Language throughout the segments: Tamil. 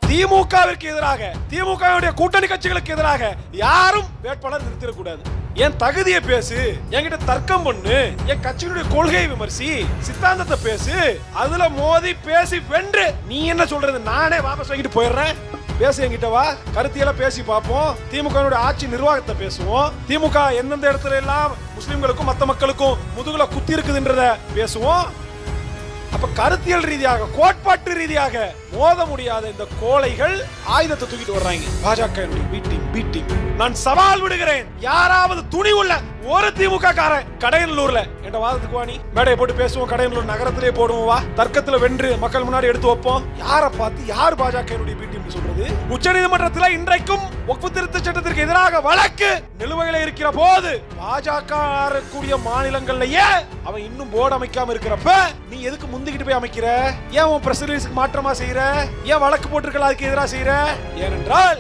திமுகவிற்கு எதிராக, திமுகவுடைய கூட்டணி கட்சிகளுக்கு எதிராக யாரும் வேட்பாளர் நிறுத்திடக்கூடாது. என் தகுதியை பேசு, என்கிட்ட தர்க்கம் பண்ணு, என் கட்சியினுடைய கொள்கையை விமர்சி, சித்தாந்தத்தை பேசு, அதுல மோதி பேசி வென்று. நீ என்ன சொல்றது? நானே வாபஸ் வாங்கிட்டு போயிடுறேன். பேசு, என்கிட்ட வா, கருத்தியெல்லாம் பேசி பார்ப்போம். திமுக ஆட்சி நிர்வாகத்தை பேசுவோம். திமுக எந்தெந்த இடத்துல எல்லாம் முஸ்லிம்களுக்கும் மத்த மக்களுக்கும் முதுகுல குத்தி இருக்குதுன்றத பேசுவோம். அப்ப கருத்தியல் ரீதியாக, கோட்பாட்டு ரீதியாக மோத முடியாத இந்த கோழைகள் ஆயுதத்தை தூக்கிட்டு வர்றாங்க. பாஜக பீட்டிங். நான் சவால் விடுகிறேன், யாராவது துணி உள்ள ஒரு திமுக காரன் கடையனூர்ல என்ற வாதத்துக்கு வாணி மேடையை போட்டு பேசுவோம். கடையனூர் நகரத்திலே போடுவோம். வா, தர்க்கத்துல வென்று மக்கள் முன்னாடி எடுத்து வைப்போம். யாரை பார்த்து யார் பாஜக பீட்டிங் சொல்றது? உச்ச நீதிமன்றத்தில் இன்றைக்கும் வக்ஃப் திருத்த சட்டத்திற்கு எதிராக வழக்கு நிலுவையில் இருக்கிற போது பாஜக கூடிய மாநிலங்கள்லயே அவன் இன்னும் போர்டு அமைக்காம இருக்கிறப்ப நீ எதுக்கு முந்திக்கிட்டு போய் அமைக்கிற? ஏன் உன் பிரஸ் ரிலீஸ்க்கு மாற்றமா செய்யற? ஏன் வழக்கு போட்டிருக்கல அதுக்கு எதிராக செய்யற? ஏனென்றால்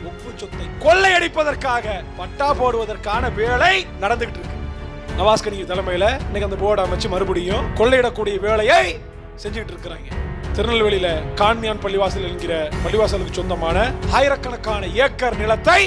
வக்ஃப் சொத்தை கொள்ளையடிப்பதற்காக பட்டா போடுவதற்கான வேலை நடந்துகிட்டு இருக்கு. நவாஸ் கனி தலைமையில இன்னைக்கு அந்த போர்டு அமைச்சு மறுபடியும் கொள்ளையிடக்கூடிய வேலையை செஞ்சுட்டு இருக்கிறாங்க. திருநெல்வேலியில கான்மியான் பள்ளிவாசல் என்கிற பள்ளிவாசலுக்கு சொந்தமான ஆயிரக்கணக்கான ஏக்கர் நிலத்தை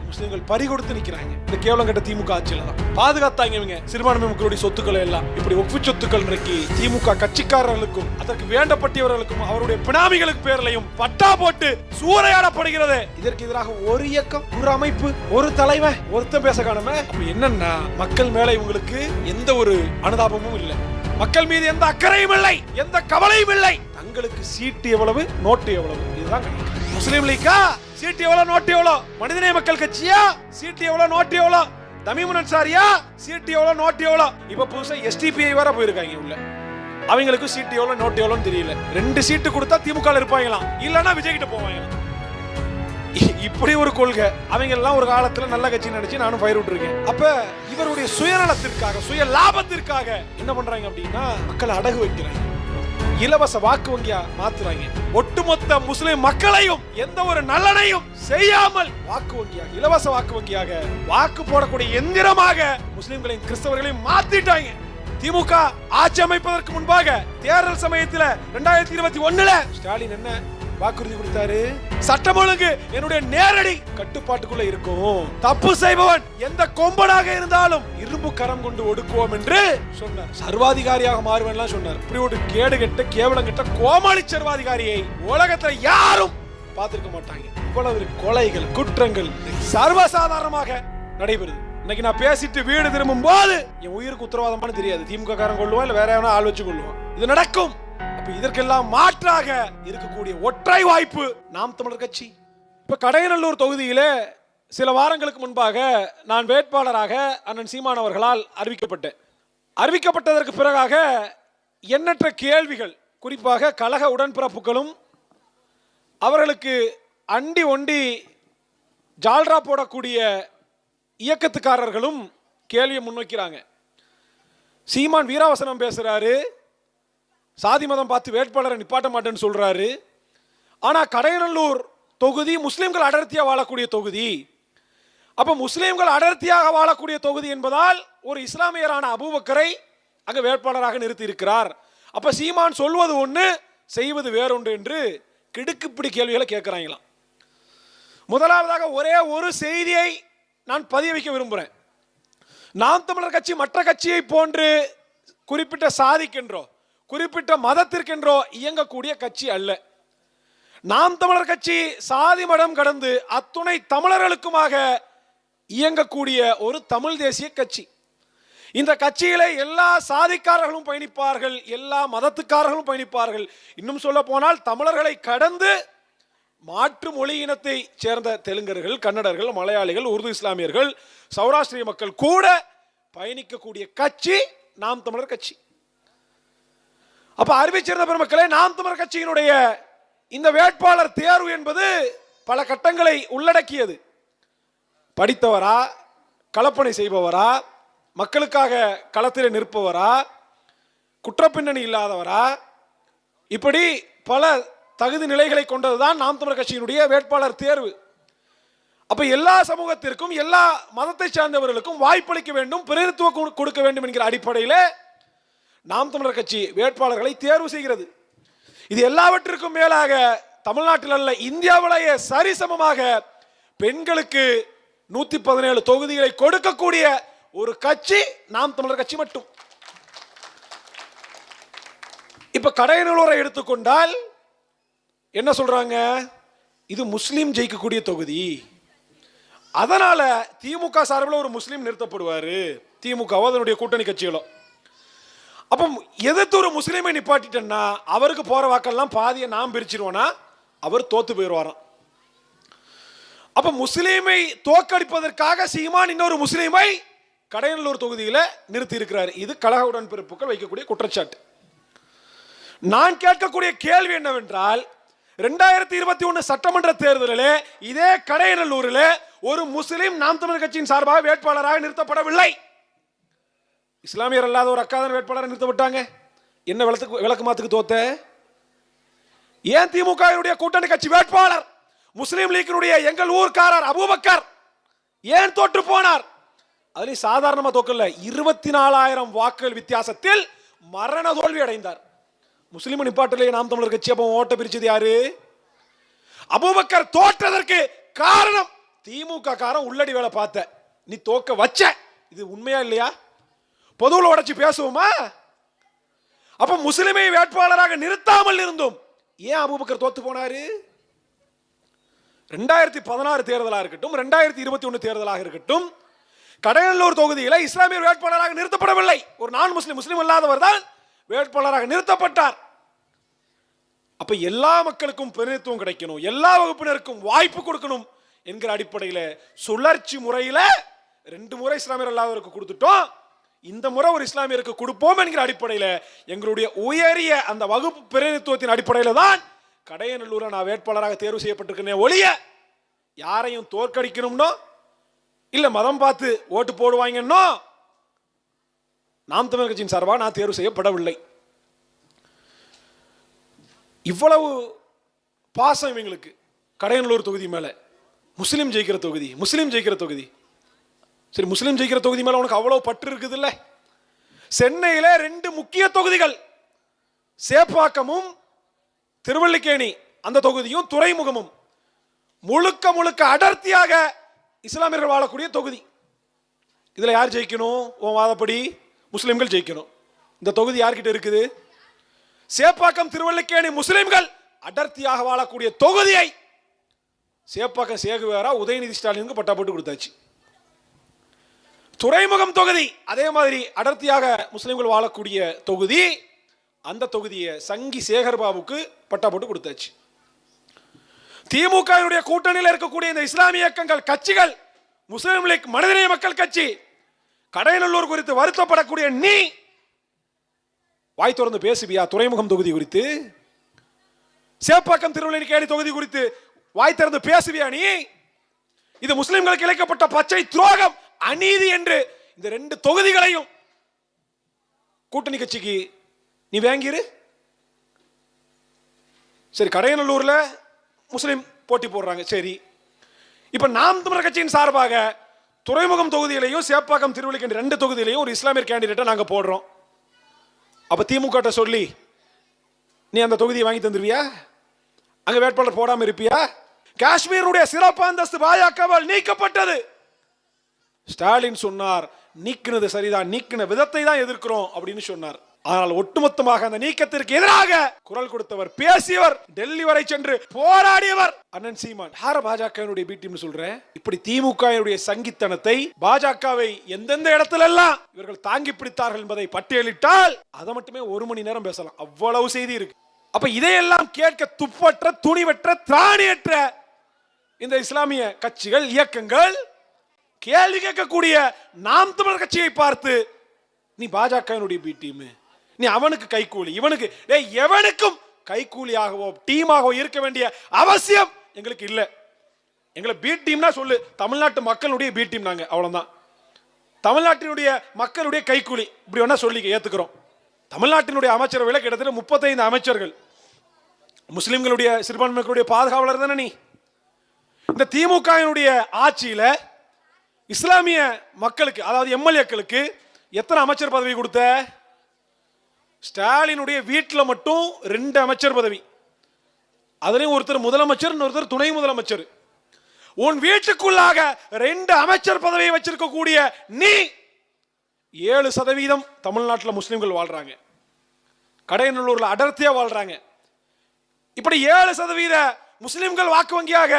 முஸ்லிம்கள் பறிகொடுத்து நிக்கிறாங்க. இந்த கேவலம் கட்ட திமுக ஆட்சியில தான் பாதுகாத்தாங்க இவங்க சிறுபான்மை மக்களுடைய சொத்துக்களை எல்லாம். இப்படி வக்ஃப் சொத்துக்கள் இன்றைக்கு திமுக கட்சிக்காரர்களுக்கும் அதற்கு வேண்டப்பட்டவர்களுக்கும் அவருடைய பினாமிகளுக்கு பேர்லையும் பட்டா போட்டு சூறையாடப்படுகிறது. இதற்கு எதிராக ஒரு இயக்கம், ஒரு அமைப்பு, ஒரு தலைவன், ஒருத்தன் பேச காணாம. அப்ப என்னன்னா, மக்கள் மேல இவங்களுக்கு எந்த ஒரு அனுதாபமும் இல்லை, மக்கள் மீது எந்த அக்கறையும் இல்லை, எந்த கவலையும் இல்லை. தங்களுக்கு சீட்டு எவ்வளவு, நோட்டு எவ்வளவு, இதுதான் கணக்கு. முஸ்லீம் லீக்கா சீட்டு எவ்வளவு, நோட்டு எவ்வளவு? மனிதநேய மக்கள் கட்சியா சீட்டு எவ்வளவு, நோட்டு எவ்வளவு? தமீமுன் அன்சாரியா சீட்டு எவ்வளவு, நோட்டு எவ்வளவு? இப்ப புதுசா எஸ்டிபிஐ வர போயிருக்காங்க உள்ள. அவங்களுக்கு சீட்டு எவ்வளவு, நோட்டு எவ்வளவுன்னு தெரியல. 2 சீட்டு கொடுத்தா திமுக இருப்பாங்களாம், இல்லன்னா விஜய் கிட்ட போவாங்களாம். இப்படி ஒரு கொள்கை. அவங்க எல்லாம் ஒரு காலத்துல நல்ல கட்சி நினைச்சு நானும் பயிர் விட்டுருக்கேன். அப்ப இவருடைய சுயநலத்திற்காக, சுய லாபத்திற்காக என்ன பண்றாங்க அப்படின்னா, மக்களை அடகு வைக்கிறாங்க, இலவச வாக்கு வங்கியா மாத்துறாங்க. ஒட்டுமொத்த முஸ்லிம் மக்களையும் எந்த ஒரு நலனையும் செய்யாமல் வாக்கு வங்கியாக, இலவச வாக்கு வங்கியாக, வாக்கு போடக்கூடிய எந்திரமாக முஸ்லிம்களையும் கிறிஸ்தவர்களையும் மாத்திட்டாங்க. திமுக ஆட்சி அமைப்பதற்கு முன்பாக தேர்தல் சமயத்தில் 2021 ஸ்டாலின் என்ன வாக்குறுதி கொடுத்தாரு? சட்டம் ஒழுங்கு என்னுடைய நேரடி கட்டுப்பாட்டுக்குள்ள இருக்கும், தப்பு செய்பவன் எந்த கொம்பனாக இருந்தாலும் இரும்பு கரம் கொண்டு ஒடுக்குவோம் என்று சொன்னார். சர்வாதிகாரியாக மாறுவேன் சொன்னார். இப்படி ஒரு கேடு கெட்ட, கேவலம் கெட்ட கோமாளி சர்வாதிகாரியை உலகத்துல யாரும் பார்த்திருக்க மாட்டாங்க. இவ்வளவு கொலைகள், குற்றங்கள் சர்வசாதாரணமாக நடைபெறுது. இன்னைக்கு நான் பேசிட்டு வீடு திரும்பும் போது என் உயிருக்கு உத்தரவாதமான தெரியாது, திமுக காரன் கொள்ளுவான் இல்ல வேற எவனா ஆள் வச்சு கொள்ளுவான். இது நடக்கும். இதற்கெல்லாம் மாற்றாக இருக்கக்கூடிய ஒற்றை வாய்ப்பு நாம் தமிழர் கட்சி. இப்ப கடையநல்லூர் தொகுதியிலே சில வாரங்களுக்கு முன்பாக நான் வேட்பாளராக அண்ணன் சீமான் அவர்களால் அறிவிக்கப்பட்டதற்கு பிறகாக எண்ணற்ற கேள்விகள், குறிப்பாக கழக உடன்பிறப்புகளும் அவர்களுக்கு அண்டி ஒண்டி ஜால்ரா போடக்கூடிய இயக்கத்துக்காரர்களும் கேள்வியை முன்வைக்கிறாங்க. சீமான் வீராவசனம் பேசுறாரு, சாதி மதம் பார்த்து வேட்பாளரை நிப்பாட்ட மாட்டேன்னு சொல்றாரு. ஆனா கடையநல்லூர் தொகுதி முஸ்லிம்கள் அடர்த்தியாக வாழக்கூடிய தொகுதி. அப்ப முஸ்லிம்கள் அடர்த்தியாக வாழக்கூடிய தொகுதி என்பதால் ஒரு இஸ்லாமியரான அபூபக்கரை அங்க வேட்பாளராக நிறுத்தி இருக்கிறார். அப்ப சீமான் சொல்வது ஒன்று, செய்வது வேறொன்று என்று கிடுக்குப்பிடி கேள்விகளை கேட்கிறாங்களாம். முதலாவதாக ஒரே ஒரு செய்தியை நான் பதிய வைக்க விரும்புகிறேன். நாம் தமிழர் கட்சி மற்ற கட்சியை போன்று குறிப்பிட்ட சாதிக்கின்றோ, குறிப்பிட்ட மதத்திற்கென்றோ இயங்கக்கூடிய கட்சி அல்ல. நாம் தமிழர் கட்சி சாதி மதம் கடந்து அத்துணை தமிழர்களுக்குமாக இயங்கக்கூடிய ஒரு தமிழ் தேசிய கட்சி. இந்த கட்சியிலே எல்லா சாதிக்காரர்களும் பயணிப்பார்கள், எல்லா மதத்துக்காரர்களும் பயணிப்பார்கள். இன்னும் சொல்ல போனால் தமிழர்களை கடந்து மாற்று மொழி இனத்தை சேர்ந்த தெலுங்கர்கள், கன்னடர்கள், மலையாளிகள், உருது இஸ்லாமியர்கள், சௌராஷ்டிரிய மக்கள் கூட பயணிக்கக்கூடிய கட்சி நாம் தமிழர் கட்சி. அப்ப அறிவிச்சிருந்த பெருமக்களே, நாம் தமிழர் கட்சியினுடைய இந்த வேட்பாளர் தேர்வு என்பது பல கட்டங்களை உள்ளடக்கியது. படித்தவரா, கலப்பணி செய்பவரா, மக்களுக்காக களத்தில் நிற்பவரா, குற்றப்பின்னணி இல்லாதவரா, இப்படி பல தகுதி நிலைகளை கொண்டதுதான் நாம் தமிழர் கட்சியினுடைய வேட்பாளர் தேர்வு. அப்ப எல்லா சமூகத்திற்கும், எல்லா மதத்தை சார்ந்தவர்களுக்கும் வாய்ப்பளிக்க வேண்டும், பிரதிநிதித்துவம் கொடுக்க வேண்டும் என்கிற அடிப்படையில் நாம் தமிழர் கட்சி வேட்பாளர்களை தேர்வு செய்கிறது. இது எல்லாவற்றிற்கும் மேலாக தமிழ்நாட்டில் அல்ல இந்தியாவிலேயே சரிசமமாக பெண்களுக்கு 117 தொகுதிகளை கொடுக்கக்கூடிய ஒரு கட்சி நாம் தமிழர் கட்சி மட்டும். இப்ப கடையநல்லூரை எடுத்துக்கொண்டால் என்ன சொல்றாங்க, இது முஸ்லீம் ஜெயிக்கக்கூடிய தொகுதி, அதனால திமுக சார்பில் ஒரு முஸ்லீம் நிறுத்தப்படுவாரு, திமுக அதனுடைய கூட்டணி கட்சிகளோ. அப்ப எதிர்த்து ஒரு முஸ்லீமை நிப்பாட்டிட்டேன்னா அவருக்கு போற வாக்கெல்லாம் பாதியை நாம் பிரிச்சிருவோனா அவர் தோத்து போயிடுவாராம். அப்ப முஸ்லீமை தோற்கடிப்பதற்காக சீமான் இன்னொரு முஸ்லீமை கடையநல்லூர் தொகுதியில் நிறுத்தி இருக்கிறார். இது கழக உடன்பிறப்புகள் வைக்கக்கூடிய குற்றச்சாட்டு. நான் கேட்கக்கூடிய கேள்வி என்னவென்றால், 2021 சட்டமன்ற தேர்தலில் இதே கடையநல்லூரில் ஒரு முஸ்லீம் நாம் தமிழர் கட்சியின் சார்பாக வேட்பாளராக நிறுத்தப்படவில்லை. இஸ்லாமியர் அல்லாத ஒரு அக்காதன் வேட்பாளரை நிறுத்தப்பட்டாங்க. என்ன விளக்கு மாத்துக்கு தோத்த? ஏன் திமுக கூட்டணி கட்சி வேட்பாளர் முஸ்லீம் லீக்கினுடைய எங்கள் ஊர்க்காரர் அபூபக்கர் ஏன் தோற்று போனார்? அதுலயும் சாதாரணமா தோக்கல, 24,000 வாக்குகள் வித்தியாசத்தில் மரண தோல்வி அடைந்தார். முஸ்லீம் நிப்பாட்டிலே நாம் தமிழர் கட்சி அப்போ ஓட்ட பிரிச்சது யாரு? அபூபக்கர் தோற்றதற்கு காரணம் திமுக காரன் உள்ளடி வேலை பார்த்த, நீ தோக்க வச்ச. இது உண்மையா இல்லையா? பொதுவில் உடைச்சு பேசுவோமா? அப்ப முஸ்லிமை வேட்பாளராக நிறுத்தாமல் இருந்தும் ஏன் அபூபக்கர் தோத்து போனாரு? 2016 தேர்தலாக இருக்கட்டும், 2021 தேர்தலாக இருக்கட்டும், கடையநல்லூர் தொகுதியில் இஸ்லாமியர் வேட்பாளராக நிறுத்தப்படவில்லை. ஒரு நான் முஸ்லிம் அல்லாதவர் தான் வேட்பாளராக நிறுத்தப்பட்டார். அப்ப எல்லா மக்களுக்கும் பிரதிநிதித்துவம் கிடைக்கணும், எல்லா வகுப்பினருக்கும் வாய்ப்பு கொடுக்கணும் என்கிற அடிப்படையில் சுழற்சி முறையில் 2 முறை இஸ்லாமியர் அல்லாதவருக்கு கொடுத்துட்டோம், இந்த முறை ஒரு இஸ்லாமியருக்கு கொடுப்போம் என்கிற அடிப்படையில் எங்களுடைய உயரிய அந்த வகுப்பு பிரதிநிதித்துவத்தின் அடிப்படையில் தான் கடையநல்லூரை நான் வேட்பாளராக தேர்வு செய்யப்பட்டிருக்கேன். ஒழிய யாரையும் தோற்கடிக்கணும்னோ இல்ல மதம் பார்த்து ஓட்டு போடுவாங்கன்னோ நாம் தமிழர் கட்சியின் சார்பாக நான் தேர்வு செய்யப்படவில்லை. இவ்வளவு பாசம் இவங்களுக்கு கடையநல்லூர் தொகுதி மேல. முஸ்லீம் ஜெயிக்கிற தொகுதி சரி, முஸ்லீம் ஜெயிக்கிற தொகுதி மேல உனக்கு அவ்வளவு பற்று இருக்குது இல்ல? சென்னையில 2 முக்கிய தொகுதிகள், சேப்பாக்கமும் திருவல்லிக்கேணி அந்த தொகுதியும் துறைமுகமும் முழுக்க அடர்த்தியாக இஸ்லாமியர்கள் வாழக்கூடிய தொகுதி. இதுல யார் ஜெயிக்கணும்? உன் வாதப்படி முஸ்லிம்கள் ஜெயிக்கணும். இந்த தொகுதி யார்கிட்ட இருக்குது? சேப்பாக்கம் திருவல்லிக்கேணி முஸ்லிம்கள் அடர்த்தியாக வாழக்கூடிய தொகுதியை சேப்பாக்கம் சேகுவேரா உதயநிதி ஸ்டாலினுக்கு பட்டா போட்டு கொடுத்தாச்சு. துறைமுகம் தொகுதி அதே மாதிரி அடர்த்தியாக முஸ்லிம்கள் வாழக்கூடிய தொகுதி, அந்த தொகுதியை சங்கி சேகர்பாபுக்கு பட்டா போட்டு கொடுத்தாச்சு. திமுக கூட்டணியில் இருக்கக்கூடிய இந்த இஸ்லாமிய இயக்கங்கள் கட்சிகள், முஸ்லிம் லீக், மனிதநேய மக்கள் கட்சி, கடையநல்லூர் குறித்து வருத்தப்படக்கூடிய நீ வாய் திறந்து பேசுவியா? துறைமுகம் தொகுதி குறித்து, சேப்பாக்கம் திருவல்லிக்கேணி தொகுதி குறித்து வாய் திறந்து பேசுவியா நீ? இது முஸ்லிம்களுக்கு இழைக்கப்பட்ட பச்சை துரோகம், அநீதி என்று இந்த 2 தொகுதிகளையும் கூட்டணி கட்சிக்கு நீ வாங்கிரு. சரி, கடையநல்லூர்ல முஸ்லிம் போட்டி போடுறாங்க. சரி, இப்ப நாம் தமிழர் கட்சியின் சார்பாக துறைமுகம் தொகுதியிலையும் சேப்பாக்கம் திருவல்லிக்கேணி 2 தொகுதியிலையும் ஒரு இஸ்லாமியர் கேண்டிடேட்டை நாங்க போடுறோம். அப்ப திமுக சொல்லி நீ அந்த தொகுதியை வாங்கி தந்துருவியா? அங்க வேட்பாளர் போடாம இருப்பியா? காஷ்மீருடைய சிறப்பு அந்தஸ்து பாஜகவால் நீக்கப்பட்டது. ஸ்டாலின் சொன்னார், நீக்கினது சரிதான், நீக்கின விதத்தை தான் எதிர்க்கிறோம் அப்படின்னு சொன்னார். ஆனால் ஒட்டுமொத்தமாக அந்த நீக்கத்திற்கு எதிராக குரல் கொடுத்தவர், பேசியவர், டெல்லி வரை சென்று போராடியவர் அண்ணன் சீமான். யார பாஜகவினுடைய பி டீம் சொல்றேன்? இப்படி திமுக சங்கித்தனத்தை, பாஜகவை எந்தெந்த இடத்துல எல்லாம் இவர்கள் தாங்கி பிடித்தார்கள் என்பதை பட்டியலிட்டால் அதை மட்டுமே 1 மணி நேரம் பேசலாம், அவ்வளவு செய்தி இருக்கு. அப்ப இதையெல்லாம் கேட்க துப்பற்ற, துணிவற்ற, திராணியற்ற இந்த இஸ்லாமிய கட்சிகள், இயக்கங்கள் கேள்வி கேட்கக்கூடிய நாம் தமிழர் கட்சியை பார்த்து நீ பாஜகவினுடைய பி டீம், நீ அவனுக்கு கைக்கூலி, இவனுக்கு எவனுக்கும் கைக்கூலியாகவோ டீமாகவோ இருக்க வேண்டிய அவசியம் எங்களுக்கு இல்லை. எங்களை பி டீம்னா சொல்லு, தமிழ்நாட்டு மக்களுடைய பி டீம் நாங்க, அவ்வளவுதான். தமிழ்நாட்டினுடைய மக்களுடைய கைக்கூலி இப்படி வேணா சொல்லி ஏத்துக்கிறோம். தமிழ்நாட்டினுடைய அமைச்சரவையில் கிட்டத்தட்ட 35 அமைச்சர்கள் முஸ்லிம்களுடைய சிறுபான்மைகளுடைய பாதுகாவலர் தானே நீ. இந்த திமுக ஆட்சியில இஸ்லாமிய மக்களுக்கு, அதாவது எம்எல்ஏக்களுக்கு எத்தனை அமைச்சர் பதவி கொடுத்த? ஸ்டாலினுடைய வீட்டில் மட்டும் 2 அமைச்சர் பதவி, அதுலயும் ஒருத்தர் முதலமைச்சர், ஒருத்தர் துணை முதலமைச்சர். உன் வீட்டுக்குள்ளாக 2 அமைச்சர் பதவியை வச்சிருக்க கூடிய நீ 7% தமிழ்நாட்டில் முஸ்லிம்கள் வாழ்றாங்க, கடையநல்லூர்ல அடர்த்தியா வாழ்றாங்க. இப்படி 7% முஸ்லிம்கள் வாக்கு வங்கியாக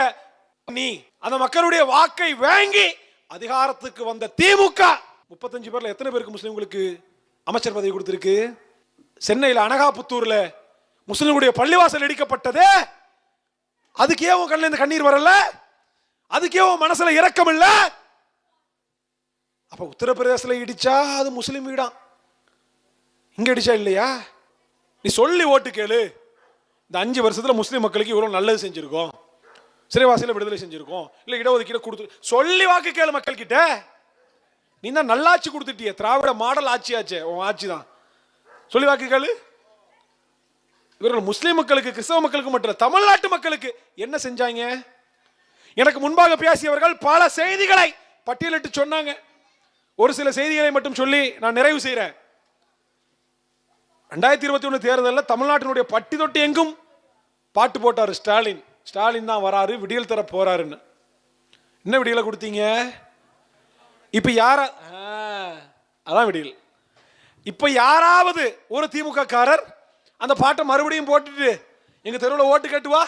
நீ அந்த மக்களுடைய வாக்கை வாங்கி அதிகாரத்துக்கு வந்த திமுக 35 பேர்ல எத்தனை பேருக்கு முஸ்லிம்களுக்கு அமைச்சர் பதவி கொடுத்திருக்கு? சென்னையில் அனகாபுத்தூர்ல முஸ்லிம்களுடைய பள்ளிவாசல் இடிக்கப்பட்டது. அதுக்கு ஏன் உன் கண்ணில் இந்த கண்ணீர் வரல? அதுக்கு ஏன் உன் மனசுல இரக்கம் இல்ல? அப்ப உத்தரப்பிரதேசல இடிச்சா அது முஸ்லிம் வீடா, இங்க இடிச்சா இல்லையா? நீ சொல்லி ஓட்டு கேளு. இந்த 5 வருஷத்துல முஸ்லிம் மக்களுக்கு இவ்வளவு நல்லது செஞ்சிருக்கோம், சிறைவாசியில விடுதலை செஞ்சிருக்கோம், இல்ல இடஒதுக்கீடு கொடுத்து சொல்லி வாக்கு கேளு மக்கள் கிட்ட. நீ தான் நல்லாட்சி கொடுத்துட்டிய, திராவிட மாடல் ஆட்சி ஆச்சு, உன் ஆட்சி தான். சொல்லி வாக்கு கேளு. இவர்கள் முஸ்லிம் மக்களுக்கு, கிறிஸ்தவ மக்களுக்கு மட்டும் தமிழ்நாட்டு மக்களுக்கு என்ன செஞ்சாங்க? எனக்கு முன்பாக பேசியவர்கள் பல செய்திகளை பட்டியலிட்டு சொன்னாங்க. ஒரு சில செய்திகளை மட்டும் சொல்லி நான் நிறைவு செய்கிறேன். 2021 தேர்தலில் தமிழ்நாட்டினுடைய பட்டி தொட்டி எங்கும் பாட்டு போட்டார் ஸ்டாலின். ஸ்டாலின் தான் வராரு, விடியல் தர போறாருன்னு. என்ன விடியலை கொடுத்தீங்க? இப்ப யாரா அதான் விடியல். இப்ப யாராவது ஒரு திமுக காரர் அந்த பாட்டை மறுபடியும் போட்டுட்டு எங்க தெருவில் ஓட்டு கேட்டுவா,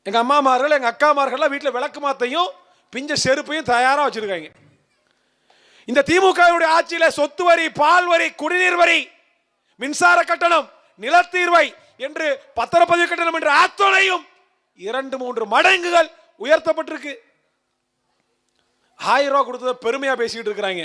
எங்க அம்மாமார்கள் எங்க அக்காமார்கள் வீட்டில் விளக்கு மாத்தையும் பிஞ்ச செருப்பையும் தயாரா வச்சிருக்காங்க. இந்த திமுக ஆட்சியில சொத்து வரி, பால் வரி, குடிநீர் வரி, மின்சார கட்டணம், நிலத்தீர்வை என்று பத்திரப்பதிவு கட்டணம் என்ற அத்தனையும் 2-3 மடங்குகள் உயர்த்தப்பட்டிருக்கு. 1000 ரூபாய் கொடுத்தத பெருமையா பேசிட்டு இருக்கிறாங்க.